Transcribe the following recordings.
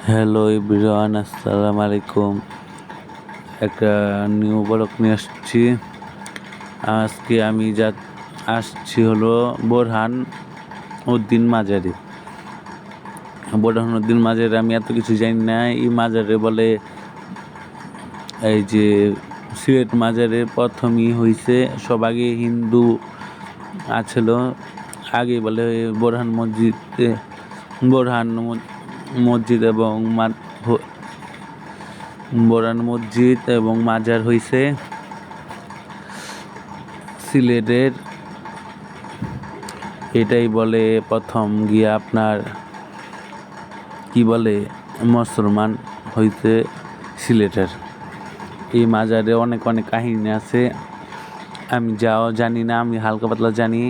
Hello everyone, আসসালামু আলাইকুম। একটা নিউ ব্লগ নিয়ে আসছি। আজকে আমি আসছি হলো বোরহান উদ্দিন মাজারে। বোরহান উদ্দিন মাজারে আমি এত কিছু জানি না। এই মাজারে বলে এই যে সিলেট মাজারে প্রথমই হয়েছে, সব আগে হিন্দু আছিল। আগে বলে বোরহান মসজিদ এবং বোরহান মসজিদ এবং মাজার হইছে সিলেটের। এটাই বলে প্রথম গিয়া আপনার কি বলে মুসলমান হইতে সিলেটের। এই মাজারে অনেক অনেক কাহিনী আছে, আমি যাও জানি না, আমি হালকা পাতলা জানি।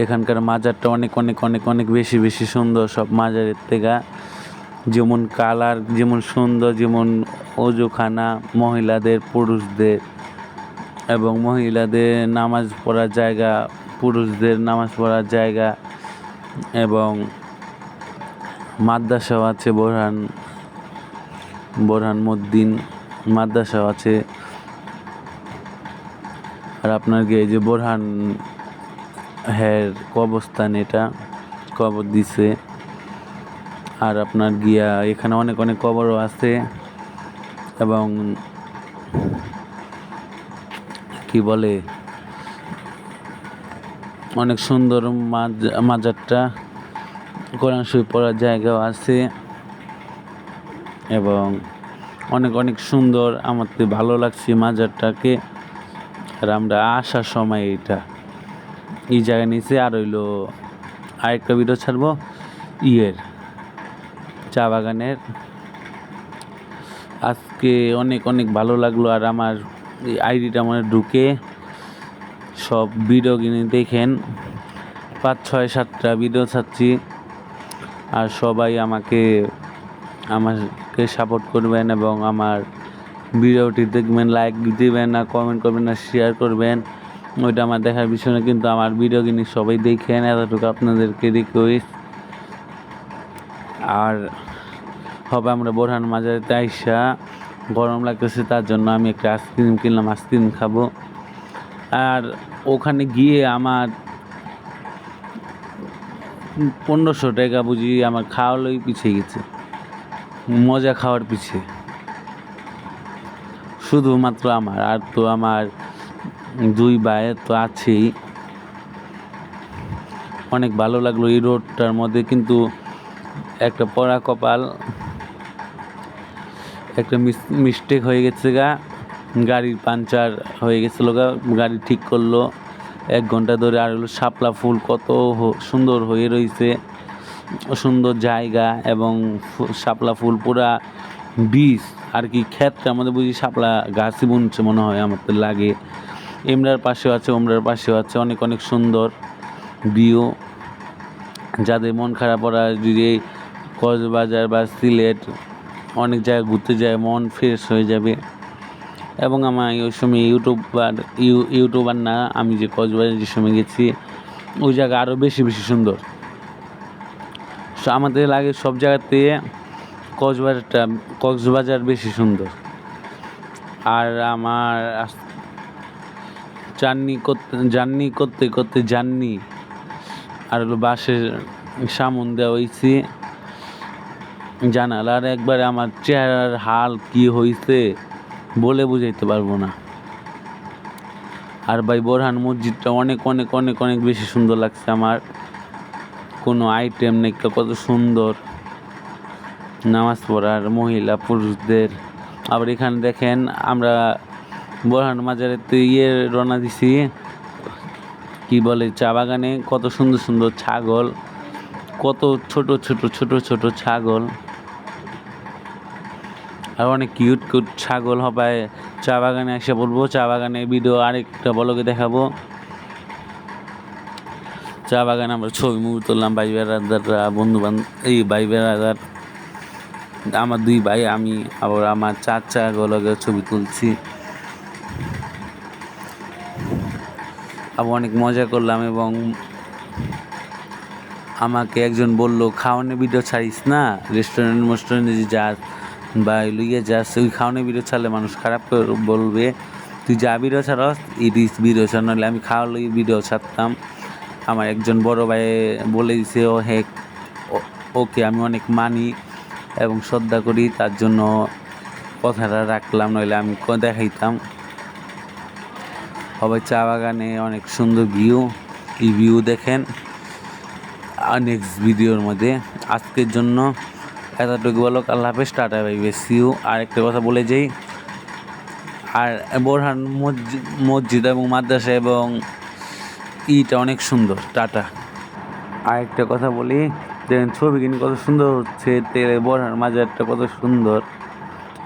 এখানকার মাজারটা অনেক অনেক অনেক অনেক বেশি বেশি সুন্দর সব মাজারের থেকে। যেমন কালার যেমন সুন্দর, যেমন ওজুখানা মহিলাদের পুরুষদের, এবং মহিলাদের নামাজ পড়ার জায়গা, পুরুষদের নামাজ পড়ার জায়গা, এবং মাদ্রাসাও আছে। বোরহান মদ্দিন মাদ্রাসাও আছে। আর আপনার এই যে বোরহান কবরস্থান, এটা কবর দিছে। আর আপনার গিয়া এখানে অনেক অনেক কবরও আছে, এবং কি বলে অনেক সুন্দর মাজারটা। কোরআন শরীফ পড়ার জায়গাও আছে, এবং অনেক অনেক সুন্দর। আমার তো ভালো লাগছে মাজারটাকে। আর আমরা আসার সময় এই জায়গায় নিচে আর হইলো আরেকটা ভিডিও ছাড়বো চা বাগানের। আজকে অনেক অনেক ভালো লাগলো। আর আমার আইডিটা মনে ঢুকে সব ভিডিও কিনে দেখেন, 5, 6, 7টা ভিডিও ছাড়ছি। আর সবাই আমাকে সাপোর্ট করবেন, এবং আমার ভিডিওটি দেখবেন, লাইক দিবেন না, কমেন্ট করবেন না, শেয়ার করবেন। ওইটা আমার দেখার বিষয় না, কিন্তু আমার ভিডিও কিনে সবাই দেখেন, এতটুকু আপনাদেরকে রিকোয়েস্ট। আর হবে আমরা বোরহান মাজারেতে আইসা, গরম লাগতেছে, তার জন্য আমি একটা আইসক্রিম কিনলাম, আইসক্রিম খাবো। আর ওখানে গিয়ে আমার 1500 টাকা বুঝি আমার খাওয়ালই পিছিয়ে গেছে, মজা খাওয়ার পিছে শুধুমাত্র আমার। আর তো আমার 2 ভাই তো আছেই। অনেক ভালো লাগলো এই রোডটার মধ্যে, কিন্তু একটা পড়া কপাল, একটা মিস্টেক হয়ে গেছে গাড়ির পাঞ্চার হয়ে গেছিলো গাড়ি ঠিক করলো 1 ঘন্টা ধরে। আর হলো শাপলা ফুল কত সুন্দর হয়ে রয়েছে, সুন্দর জায়গা, এবং শাপলা ফুল পুরা বীজ আর কি, ক্ষেতটার মধ্যে বুঝি শাপলা গাছই বুনছে মনে হয়, আমার তো লাগে। এমরার পাশেও আছে, ওমরার পাশেও আছে, অনেক অনেক সুন্দর ভিউ। যাদের মন খারাপ, ওরা যদি কক্সবাজার বা সিলেট অনেক জায়গায় ঘুরতে যায়, মন ফ্রেশ হয়ে যাবে। এবং আমার ওই সময় ইউটিউবার না, আমি যে কক্সবাজার যে সময় গেছি, ওই জায়গা আরও বেশি বেশি সুন্দর। আমাদের লাগে সব জায়গাতে কক্সবাজার বেশি সুন্দর। আর আমার জার্নি করতে আর হলো বাসের সামন দেওয়া হয়েছি জানালার। একবারে আমার চেহারার হাল কি হয়েছে বলে বুঝাইতে পারবো না। আর ভাই বোরহান মসজিদটা অনেক অনেক অনেক অনেক বেশি সুন্দর লাগছে আমার। কোনো আইটেম নেই, কত সুন্দর নামাজ পড়ার মহিলা পুরুষদের। আবার এখানে দেখেন, আমরা বোরহান মাজারেতে রওনা দিছি, কি বলে চা বাগানে কত সুন্দর সুন্দর ছাগল, কত ছোট ছোট ছোট ছোট ছাগল, আর অনেক কিউট কিউট ছাগল হবে। চা বাগানে এসে বলবো, চা বাগানে ভিডিও আরেকটা ব্লগে দেখাবো। চা বাগানে আমরা ছবি মুভি তুললাম, ভাই বেড়াদাররা, বন্ধু বান্ধব, এই ভাই বেড়াদার, আমার 2 ভাই, আমি, আবার আমার চাচা গুলোকে ছবি তুলছি। আবার অনেক মজা করলাম, এবং আমাকে একজন বলল, খাওয়ানোর ভিডিও ছাড়িস না, রেস্টুরেন্টে যে যাস বা লইয়ে যাস, ওই খাওয়ানোর ভিডিও ছাড়লে মানুষ খারাপ বলবে, তুই যা ভিডিও ছাড়স ইডিস ভিডিও ছাড়, নাহলে আমি খাওয়ার লই ভিডিও ছাড়তাম। আমার একজন বড় ভাই বলে দিছে, ও হে ওকে আমি অনেক মানি এবং শ্রদ্ধা করি, তার জন্য কথাটা রাখলাম, নইলে আমি দেখাইতাম। সবাই চা বাগানে অনেক সুন্দর ভিউ, এই ভিউ দেখেন নেক্সট ভিডিওর মধ্যে। আজকের জন্য এতটুকু বলো, আল্লাহ হাফেজ, tata bye bye, see you. আর একটা কথা বলে যাই, আর বোরহান মসজিদ এবং মাদ্রাসা এবং ইটা অনেক সুন্দর, টাটা। আর একটা কথা বলি, দেখেন ছবি কিন্তু কত সুন্দর হচ্ছে, তেলে বোরহান মাজারটা কত সুন্দর,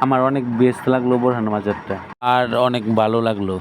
আমার অনেক বেস্ট লাগলো বোরহান মাজারটা, আর অনেক ভালো লাগলো।